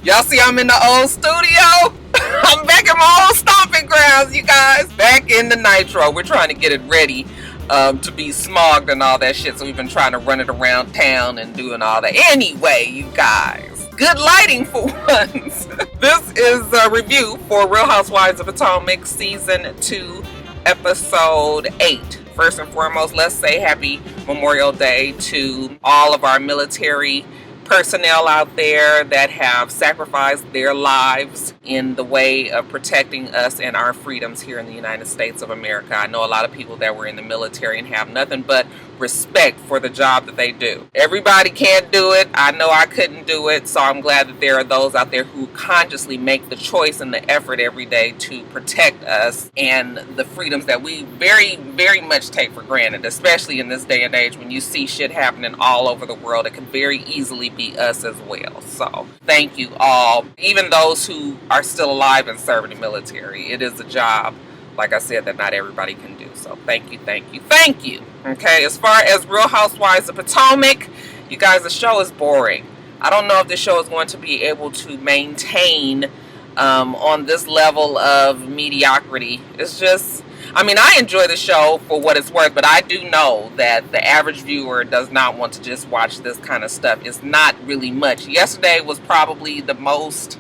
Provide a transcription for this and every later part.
Y'all see I'm in the old studio? I'm back in my old stomping grounds, you guys. Back in the Nitro. We're trying to get it ready to be smogged and all that shit. So we've been trying to run it around town and doing all that. Anyway, you guys, good lighting for once. This is a review for Real Housewives of Potomac Season 2, Episode 8. First and foremost, let's say happy Memorial Day to all of our military personnel out there that have sacrificed their lives in the way of protecting us and our freedoms here in the United States of America. I know a lot of people that were in the military and have nothing but respect for the job that they do. Everybody can't do it. I know I couldn't do it, so I'm glad that there are those out there who consciously make the choice and the effort every day to protect us and the freedoms that we very, very much take for granted, especially in this day and age when you see shit happening all over the world. It can very easily be us as well. So thank you all, even those who are still alive and serving the military. It is a job, like I said, that not everybody can do. So thank you, thank you, thank you. Okay, as far as Real Housewives of Potomac, you guys, the show is boring. I don't know if the show is going to be able to maintain on this level of mediocrity. It's just, I mean, I enjoy the show for what it's worth, but I do know that the average viewer does not want to just watch this kind of stuff. It's not really much. Yesterday was probably the most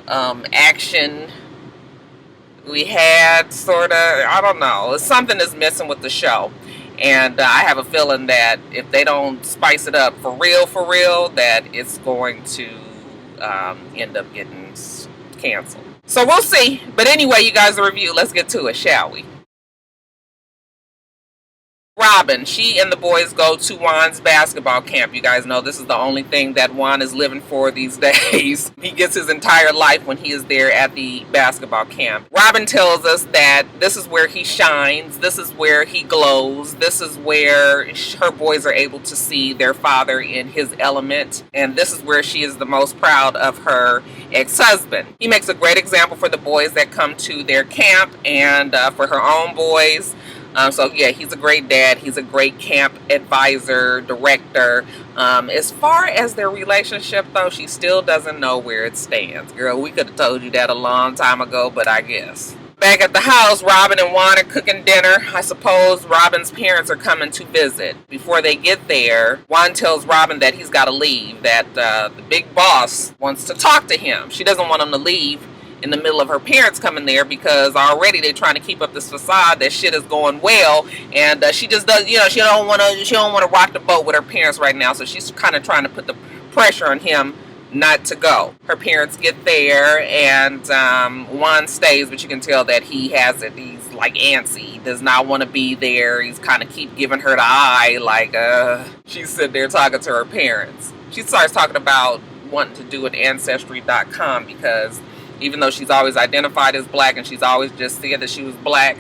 action we had, sort of. I don't know. Something is missing with the show. And I have a feeling that if they don't spice it up for real, that it's going to end up getting canceled. So we'll see. But anyway, you guys, the review. Let's get to it, shall we? Robyn, she and the boys go to Juan's basketball camp. You guys know this is the only thing that Juan is living for these days. He gets his entire life when he is there at the basketball camp. Robyn tells us that this is where he shines. This is where he glows. This is where her boys are able to see their father in his element. And this is where she is the most proud of her ex-husband. He makes a great example for the boys that come to their camp and for her own boys. So yeah, he's a great dad. He's a great camp advisor, director. As far as their relationship, though, she still doesn't know where it stands. Girl, we could have told you that a long time ago, but I guess. Back at the house, Robyn and Juan are cooking dinner. I suppose Robyn's parents are coming to visit. Before they get there, Juan tells Robyn that he's got to leave, that the big boss wants to talk to him. She doesn't want him to leave in the middle of her parents coming there because already they're trying to keep up this facade that shit is going well, and she just does, you know, she don't want to rock the boat with her parents right now, so she's kind of trying to put the pressure on him not to go. Her parents get there and Juan stays, but you can tell that he has it. He's like antsy. He does not want to be there. He's kind of keep giving her the eye, like she's sitting there talking to her parents. She starts talking about wanting to do an Ancestry.com because even though she's always identified as black and she's always just said that she was black,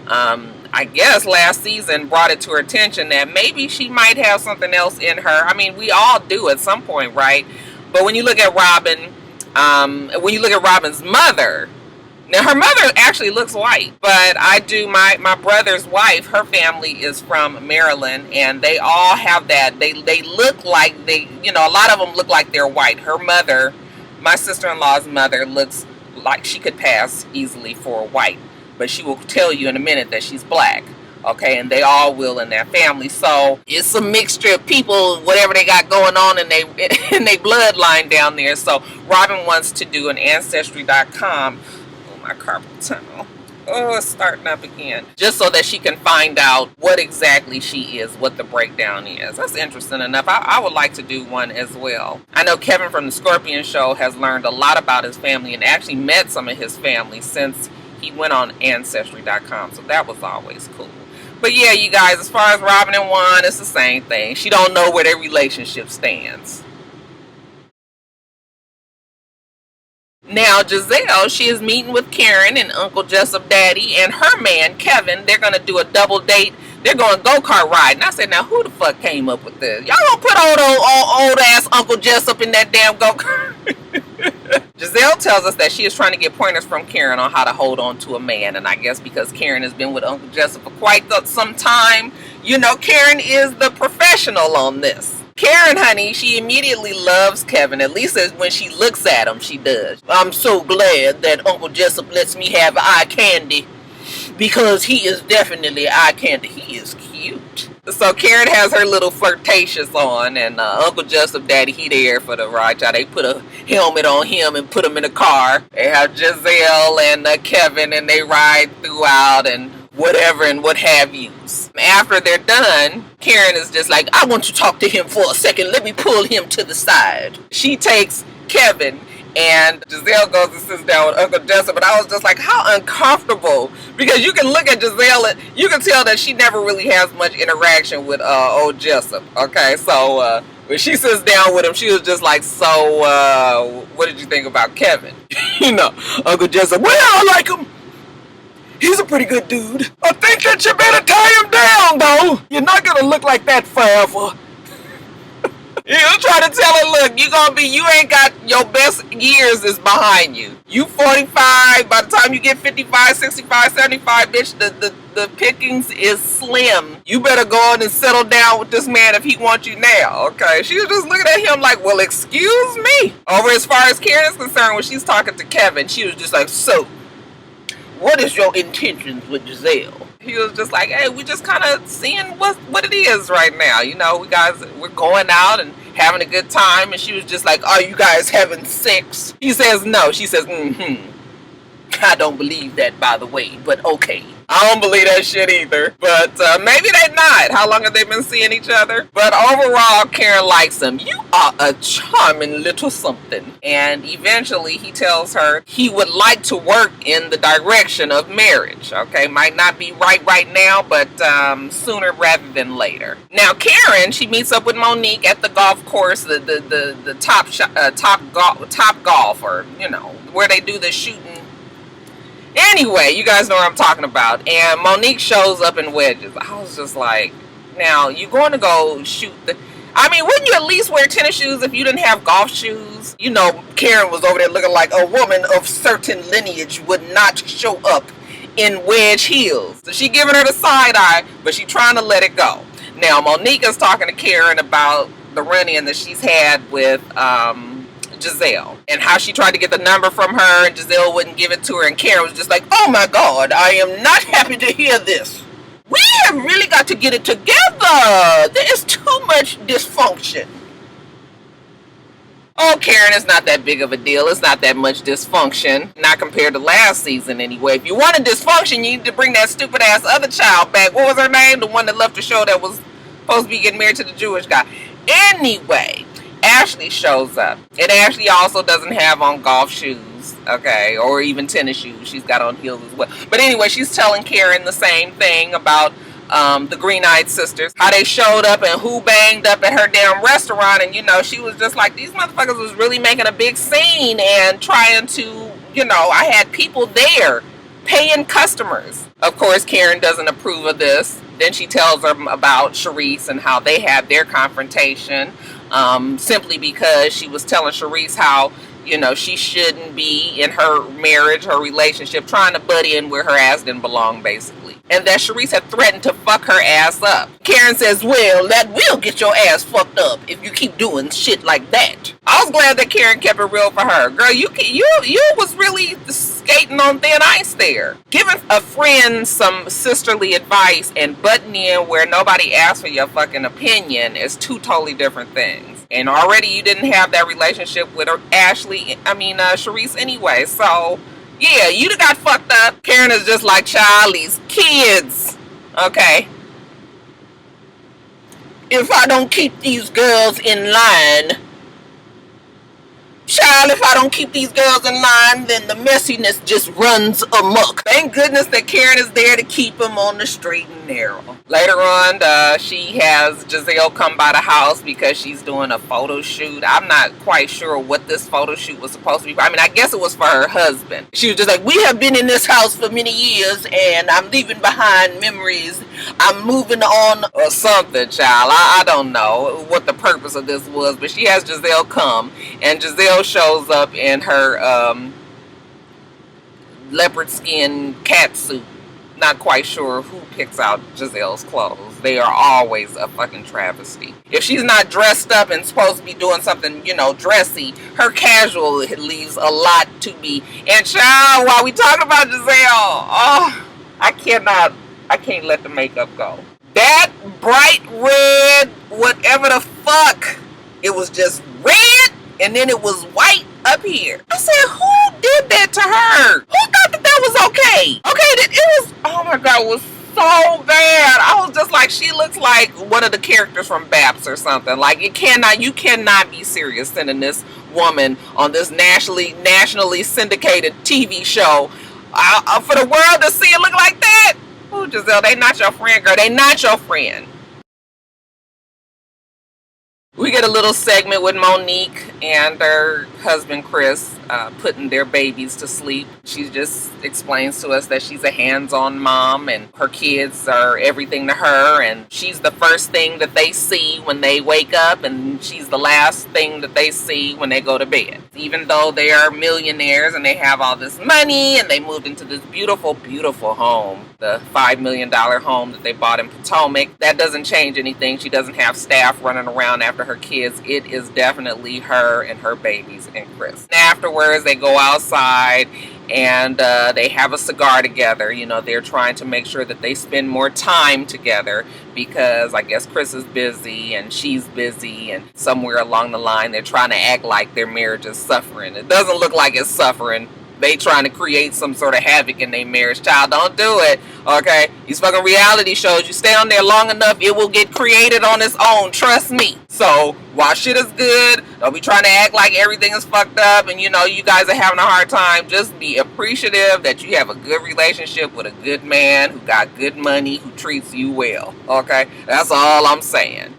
I guess last season brought it to her attention that maybe she might have something else in her. I mean, we all do at some point, right? But when you look at Robyn, when you look at Robyn's mother, now her mother actually looks white, but I do, my brother's wife, her family is from Maryland, and they all have that. They look like they, you know, a lot of them look like they're white. Her mother, my sister-in-law's mother, looks like she could pass easily for white, but she will tell you in a minute that she's black. Okay, and they all will in their family. So it's a mixture of people, whatever they got going on in they bloodline down there. So Robyn wants to do an Ancestry.com. Oh, my carpal tunnel. Oh, it's starting up again. Just so that she can find out what exactly she is, what the breakdown is. That's interesting enough. I would like to do one as well. I know Kevin from the Scorpion Show has learned a lot about his family and actually met some of his family since he went on Ancestry.com. So that was always cool. But yeah, you guys, as far as Robyn and Juan, it's the same thing. She don't know where their relationship stands. Now, Gizelle, she is meeting with Karen and Uncle Jessup Daddy and her man, Kevin. They're going to do a double date. They're going go-kart ride. And I said, now, who the fuck came up with this? Y'all gonna put old-ass Uncle Jessup in that damn go-kart? Gizelle tells us that she is trying to get pointers from Karen on how to hold on to a man. And I guess because Karen has been with Uncle Jessup for quite some time, you know, Karen is the professional on this. Karen, honey, she immediately loves Kevin. At least when she looks at him, she does. I'm so glad that Uncle Jessup lets me have eye candy, because he is definitely eye candy. He is cute. So Karen has her little flirtatious on, and Uncle Jessup, Daddy, he there for the ride. They put a helmet on him and put him in a car. They have Gizelle and Kevin, and they ride throughout and whatever and what have yous. After they're done, Karen is just like, I want to talk to him for a second. Let me pull him to the side. She takes Kevin, and Gizelle goes and sits down with Uncle Jessup, and I was just like, how uncomfortable. Because you can look at Gizelle, and you can tell that she never really has much interaction with old Jessup. Okay, so when she sits down with him, she was just like, so what did you think about Kevin? You know, Uncle Jessup, well, I like him. He's a pretty good dude. I think that you better tie him down, though. You're not gonna look like that forever. You try to tell her, look, you ain't got, your best years is behind you. You 45, by the time you get 55, 65, 75, bitch, the pickings is slim. You better go on and settle down with this man if he wants you now, okay? She was just looking at him like, well, excuse me. Over as far as Karen is concerned, when she's talking to Kevin, she was just like, so, what is your intentions with Gizelle? He was just like, hey, we just kind of seeing what it is right now. You know, we're going out and having a good time. And she was just like, are you guys having sex? He says no. She says, I don't believe that, by the way, but okay. I don't believe that shit either. But maybe they not. How long have they been seeing each other? But overall, Karen likes him. You are a charming little something. And eventually he tells her he would like to work in the direction of marriage. Okay, might not be right now, but sooner rather than later. Now Karen, she meets up with Monique at the golf course, the top golfer, you know, where they do the shooting. Anyway, you guys know what I'm talking about. And Monique shows up in wedges. I was just like, now, you going to go shoot I mean, wouldn't you at least wear tennis shoes if you didn't have golf shoes? You know, Karen was over there looking like a woman of certain lineage would not show up in wedge heels. So she giving her the side eye, but she trying to let it go. Now, Monique is talking to Karen about the run-in that she's had with Gizelle, and how she tried to get the number from her and Gizelle wouldn't give it to her, and Karen was just like, oh my god, I am not happy to hear this. We have really got to get it together. There is too much dysfunction. Oh, Karen, it's not that big of a deal. It's not that much dysfunction, not compared to last season anyway. If you wanted dysfunction, you need to bring that stupid ass other child back. What was her name? The one that left the show that was supposed to be getting married to the Jewish guy. Anyway, Ashley shows up, and Ashley also doesn't have on golf shoes, okay, or even tennis shoes. She's got on heels as well. But anyway, she's telling Karen the same thing about the Green-Eyed Sisters, how they showed up and who banged up at her damn restaurant, and you know, she was just like, these motherfuckers was really making a big scene and trying to, you know, I had people there, paying customers. Of course, Karen doesn't approve of this. Then she tells them about Charisse and how they had their confrontation. Simply because she was telling Charisse how, you know, she shouldn't be in her marriage, her relationship, trying to butt in where her ass didn't belong, basically. And that Charisse had threatened to fuck her ass up. Karen says, well, that will get your ass fucked up if you keep doing shit like that. I was glad that Karen kept it real for her. Girl, you was really skating on thin ice there. Giving a friend some sisterly advice and butting in where nobody asked for your fucking opinion is two totally different things. And already you didn't have that relationship with Charisse anyway. So, yeah, you done got fucked up. Karen is just like, Charlie's kids. Okay. If I don't keep these girls in line, child, if I don't keep these girls in line, then the messiness just runs amok. Thank goodness that Karen is there to keep them on the straight and narrow. Later on, she has Gizelle come by the house because she's doing a photo shoot. I'm not quite sure what this photo shoot was supposed to be. I mean, I guess it was for her husband. She was just like, we have been in this house for many years and I'm leaving behind memories. I'm moving on or something, child. I don't know what the purpose of this was, but she has Gizelle come, and Gizelle shows up in her leopard skin cat suit. not quite sure who picks out Gizelle's clothes. They are always a fucking travesty. If she's not dressed up and supposed to be doing something, you know, dressy, her casual leaves a lot to be. And child, while we talk about Gizelle, oh, I can't let the makeup go. That bright red, whatever the fuck, it was just red and then it was white up here. I said, who did that to her? Who thought that was okay? Okay, it was, oh my God, it was so bad. I was just like, she looks like one of the characters from Baps or something. Like, you cannot be serious sending this woman on this nationally syndicated TV show for the world to see it look like that. Oh, Gizelle, they not your friend, girl. They not your friend. We get a little segment with Monique and her husband Chris putting their babies to sleep. She just explains to us that she's a hands-on mom and her kids are everything to her, and she's the first thing that they see when they wake up and she's the last thing that they see when they go to bed. Even though they are millionaires and they have all this money and they moved into this beautiful, beautiful home, the $5 million home that they bought in Potomac, that doesn't change anything. She doesn't have staff running around after her kids. It is definitely her and her babies and Chris. Afterwards, they go outside and they have a cigar together. You know, they're trying to make sure that they spend more time together because I guess Chris is busy and she's busy, and somewhere along the line they're trying to act like their marriage is suffering. It doesn't look like it's suffering. They trying to create some sort of havoc in their marriage. Child, don't do it, okay? These fucking reality shows, you stay on there long enough, it will get created on its own, trust me. So, while shit is good, don't be trying to act like everything is fucked up and, you know, you guys are having a hard time. Just be appreciative that you have a good relationship with a good man who got good money, who treats you well, okay? That's all I'm saying.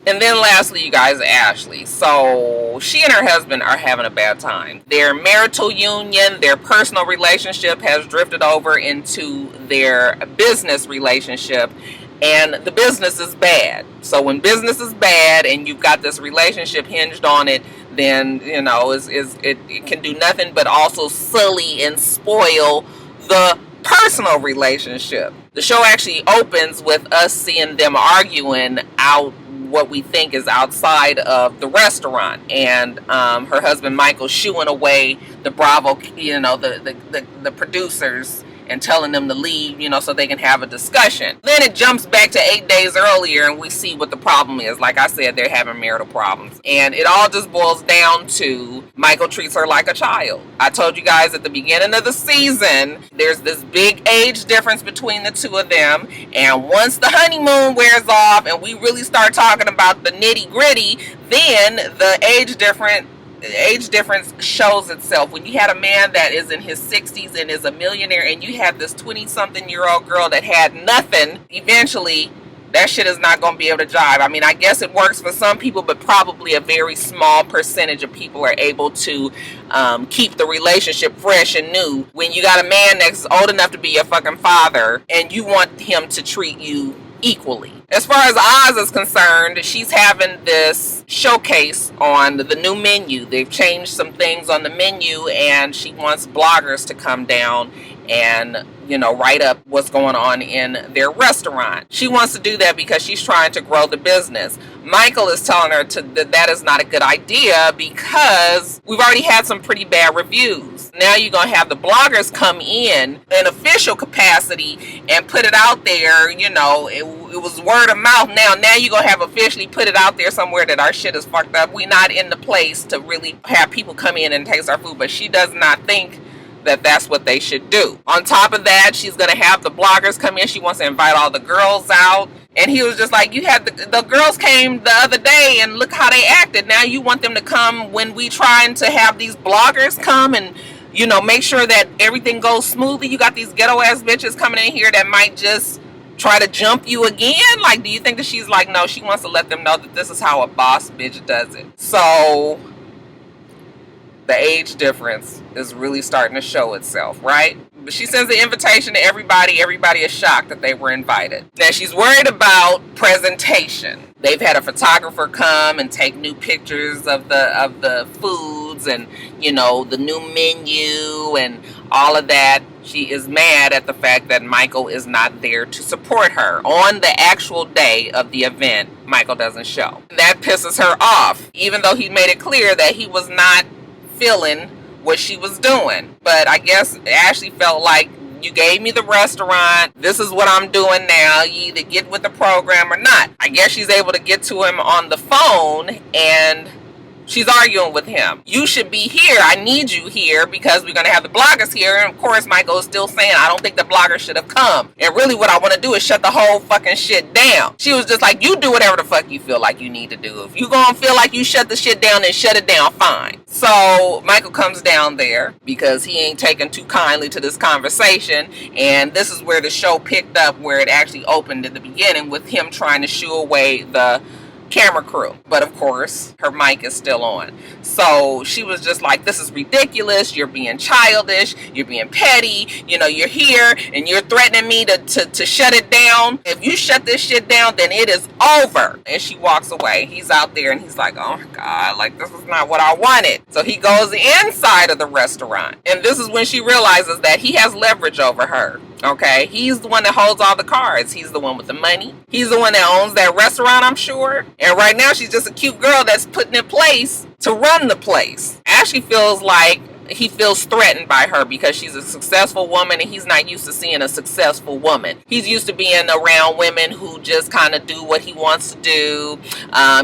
And then lastly, you guys, Ashley. So she and her husband are having a bad time. Their marital union, their personal relationship has drifted over into their business relationship, and the business is bad. So when business is bad and you've got this relationship hinged on it, then, you know, it can do nothing but also sully and spoil the personal relationship. The show actually opens with us seeing them arguing out what we think is outside of the restaurant, and her husband Michael shooing away the Bravo, you know, the producers, and telling them to leave, you know, so they can have a discussion. Then it jumps back to 8 days earlier and we see what the problem is. Like I said, they're having marital problems, and it all just boils down to Michael treats her like a child. I told you guys at the beginning of the season, there's this big age difference between the two of them, and once the honeymoon wears off and we really start talking about the nitty gritty, then the age difference shows itself. When you had a man that is in his 60s and is a millionaire, and you have this 20-something-year-old girl that had nothing, eventually that shit is not going to be able to jive. I mean, I guess it works for some people, but probably a very small percentage of people are able to keep the relationship fresh and new when you got a man that's old enough to be your fucking father and you want him to treat you equally. As far as Oz is concerned, she's having this showcase on the new menu. They've changed some things on the menu, and she wants bloggers to come down and, you know, write up what's going on in their restaurant. She wants to do that because she's trying to grow the business. Michael is telling her that is not a good idea because we've already had some pretty bad reviews. Now you're going to have the bloggers come in official capacity and put it out there. You know, it was word of mouth. Now you're going to have officially put it out there somewhere that our shit is fucked up. We're not in the place to really have people come in and taste our food, but she does not think that that's what they should do. On top of that, she's going to have the bloggers come in. She wants to invite all the girls out. And he was just like, you had the girls came the other day and look how they acted. Now you want them to come when we trying to have these bloggers come and, you know, make sure that everything goes smoothly. You got these ghetto ass bitches coming in here that might just try to jump you again. Like, do you think that she's like, no, she wants to let them know that this is how a boss bitch does it. So the age difference is really starting to show itself, right? But she sends the invitation to everybody. Everybody is shocked that they were invited. Now she's worried about presentation. They've had a photographer come and take new pictures of the foods and, you know, the new menu and all of that. She is mad at the fact that Michael is not there to support her. On the actual day of the event, Michael doesn't show. That pisses her off, even though he made it clear that he was not feeling what she was doing. But I guess Ashley felt like, you gave me the restaurant, this is what I'm doing now, you either get with the program or not. I guess she's able to get to him on the phone, and she's arguing with him. You should be here. I need you here because we're going to have the bloggers here. And of course, Michael is still saying, I don't think the bloggers should have come. And really what I want to do is shut the whole fucking shit down. She was just like, you do whatever the fuck you feel like you need to do. If you going to feel like you shut the shit down, then shut it down, fine. So Michael comes down there because he ain't taken too kindly to this conversation. And this is where the show picked up, where it actually opened at the beginning with him trying to shoo away the camera crew. But of course, her mic is still on. So she was just like, this is ridiculous. You're being childish. You're being petty. You know, you're here and you're threatening me to shut it down. If you shut this shit down, then it is over. And she walks away. He's out there and he's like, oh my God, like this is not what I wanted. So he goes inside of the restaurant. And this is when she realizes that he has leverage over her. Okay, he's the one that holds all the cards. He's the one with the money. He's the one that owns that restaurant, I'm sure. And right now she's just a cute girl that's put in place to run the place. Ashley feels like he feels threatened by her because she's a successful woman and he's not used to seeing a successful woman. He's used to being around women who just kind of do what he wants to do.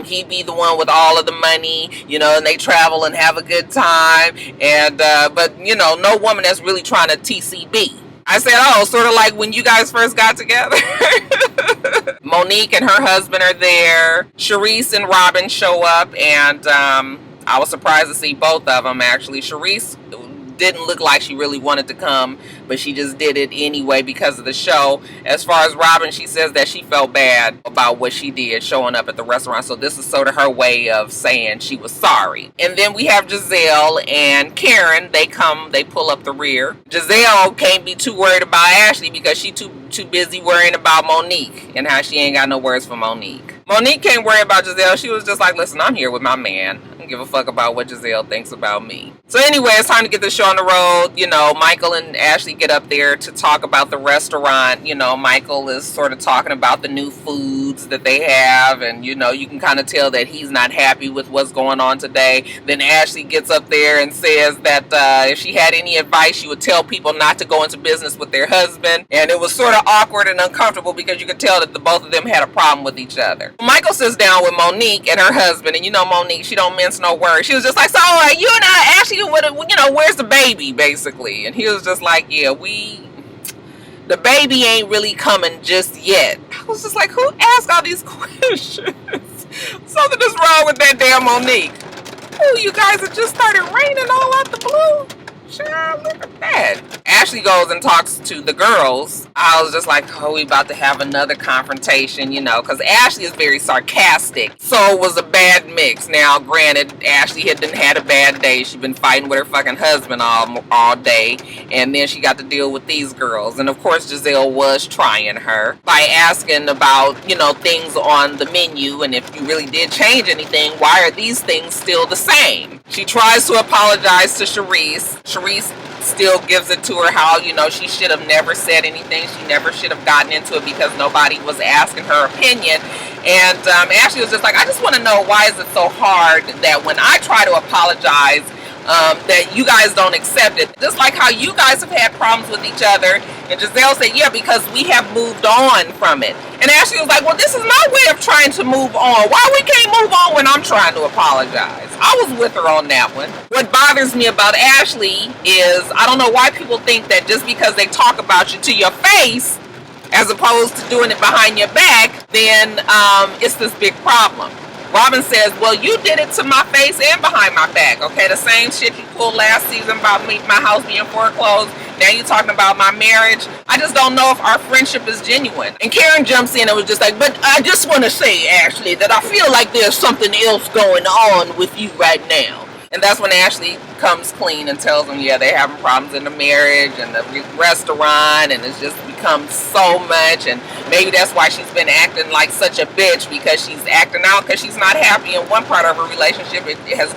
He'd be the one with all of the money, you know, and they travel and have a good time. And but you know, no woman that's really trying to TCB. I said, oh, sort of like when you guys first got together. Monique and her husband are there. Charisse and Robyn show up, and I was surprised to see both of them, actually. Charisse didn't look like she really wanted to come, but she just did it anyway because of the show. As far as Robyn, she says that she felt bad about what she did showing up at the restaurant, so this is sort of her way of saying she was sorry. And then we have Gizelle and Karen. They pull up the rear. Gizelle can't be too worried about Ashley because she too busy worrying about Monique and how she ain't got no words for Monique. Monique can't worry about Gizelle. She was just like, listen, I'm here with my man. I don't give a fuck about what Gizelle thinks about me. So anyway, it's time to get the show on the road. You know, Michael and Ashley get up there to talk about the restaurant. You know, Michael is sort of talking about the new foods that they have. And, you know, you can kind of tell that he's not happy with what's going on today. Then Ashley gets up there and says that if she had any advice, she would tell people not to go into business with their husband. And it was sort of awkward and uncomfortable because you could tell that the both of them had a problem with each other. Michael sits down with Monique and her husband, and you know Monique, she don't mince no words. She was just like, so you and I, Ashley, you know, where's the baby, basically? And he was just like, yeah, the baby ain't really coming just yet. I was just like, who asked all these questions? Something is wrong with that damn Monique. Oh, you guys have just started raining all out the blue. Child, look at that. Ashley goes and talks to the girls. I was just like, oh, we about to have another confrontation, you know, because Ashley is very sarcastic. So it was a bad mix. Now, granted, Ashley had a bad day. She'd been fighting with her fucking husband all day. And then she got to deal with these girls. And of course, Gizelle was trying her by asking about, you know, things on the menu. And if you really did change anything, why are these things still the same? She tries to apologize to Charisse. Charisse still gives it to her how, you know, she should have never said anything. She never should have gotten into it because nobody was asking her opinion. And Ashley was just like, I just want to know, why is it so hard that when I try to apologize, that you guys don't accept it? Just like how you guys have had problems with each other. And Gizelle said, yeah, because we have moved on from it. And Ashley was like, well, this is my way of trying to move on. Why we can't move on when I'm trying to apologize? I was with her on that one. What bothers me about Ashley is, I don't know why people think that just because they talk about you to your face, as opposed to doing it behind your back, then it's this big problem. Robyn says, well, you did it to my face and behind my back, okay? The same shit you pulled last season about my house being foreclosed. Now you're talking about my marriage. I just don't know if our friendship is genuine. And Karen jumps in and was just like, but I just want to say, Ashley, that I feel like there's something else going on with you right now. And that's when Ashley comes clean and tells them, yeah, they're having problems in the marriage and the restaurant, and it's just become so much. And maybe that's why she's been acting like such a bitch, because she's acting out because she's not happy in one part of her relationship. It has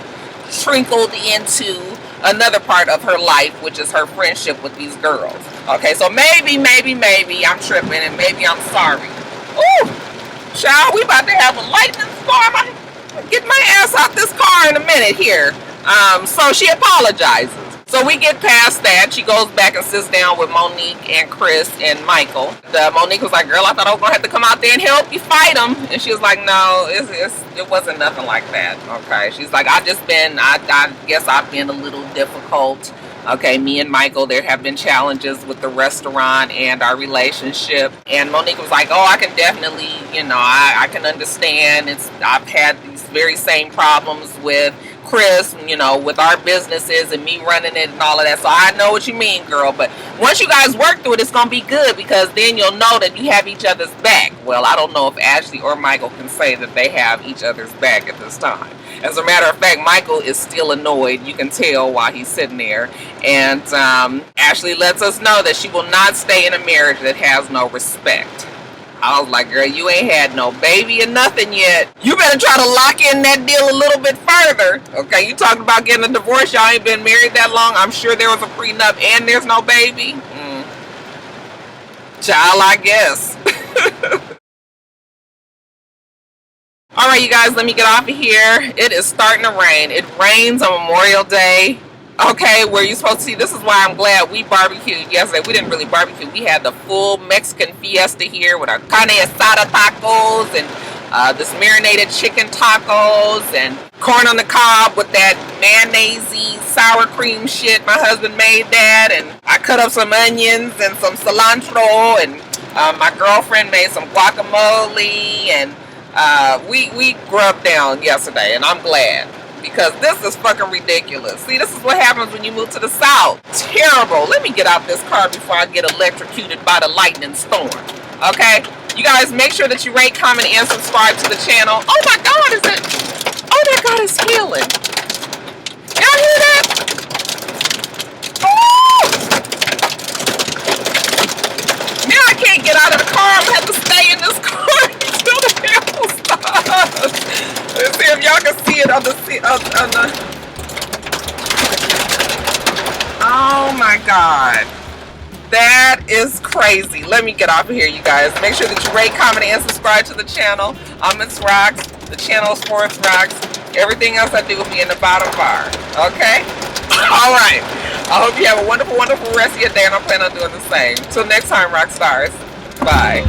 trickled into another part of her life, which is her friendship with these girls. Okay, so maybe I'm tripping, and maybe I'm sorry. Ooh, child, we about to have a lightning storm. I'm get my ass out this car in a minute here. So she apologizes. So we get past that. She goes back and sits down with Monique and Chris and Michael. Monique was like, girl, I thought I was going to have to come out there and help you fight them. And she was like, no, it wasn't nothing like that. Okay. She's like, I guess I've been a little difficult. Okay, me and Michael, there have been challenges with the restaurant and our relationship. And Monique was like, oh, I can definitely, I can understand. I've had these very same problems with Chris, with our businesses and me running it and all of that. So I know what you mean, girl. But once you guys work through it, it's going to be good, because then you'll know that you have each other's back. Well, I don't know if Ashley or Michael can say that they have each other's back at this time. As a matter of fact, Michael is still annoyed. You can tell while he's sitting there. And Ashley lets us know that she will not stay in a marriage that has no respect. I was like, girl, you ain't had no baby or nothing yet. You better try to lock in that deal a little bit further. Okay, you talking about getting a divorce. Y'all ain't been married that long. I'm sure there was a prenup and there's no baby. Child, I guess. All right, you guys, let me get off of here. It is starting to rain. It rains on Memorial Day. Okay, where you supposed to see, this is why I'm glad we barbecued yesterday. We didn't really barbecue. We had the full Mexican fiesta here with our carne asada tacos and this marinated chicken tacos and corn on the cob with that mayonnaise-y sour cream shit. My husband made that, and I cut up some onions and some cilantro, and my girlfriend made some guacamole, and we grubbed down yesterday, and I'm glad. Because this is fucking ridiculous. See, this is what happens when you move to the South. Terrible. Let me get out this car before I get electrocuted by the lightning storm. Okay? You guys make sure that you rate, comment, and subscribe to the channel. Oh my God, is it? Oh my God, it's healing. Y'all hear that? Oh! Now I can't get out of the car. I'm gonna have to stay in this car until the hell stops. Let's see if y'all can see it on the Oh my God. That is crazy. Let me get off of here, you guys. Make sure that you rate, comment, and subscribe to the channel. I'm itsrox. The channel is for itsrox. Everything else I do will be in the bottom bar. Okay? Alright. I hope you have a wonderful, wonderful rest of your day, and I'm planning on doing the same. Till next time, Roxstars. Bye.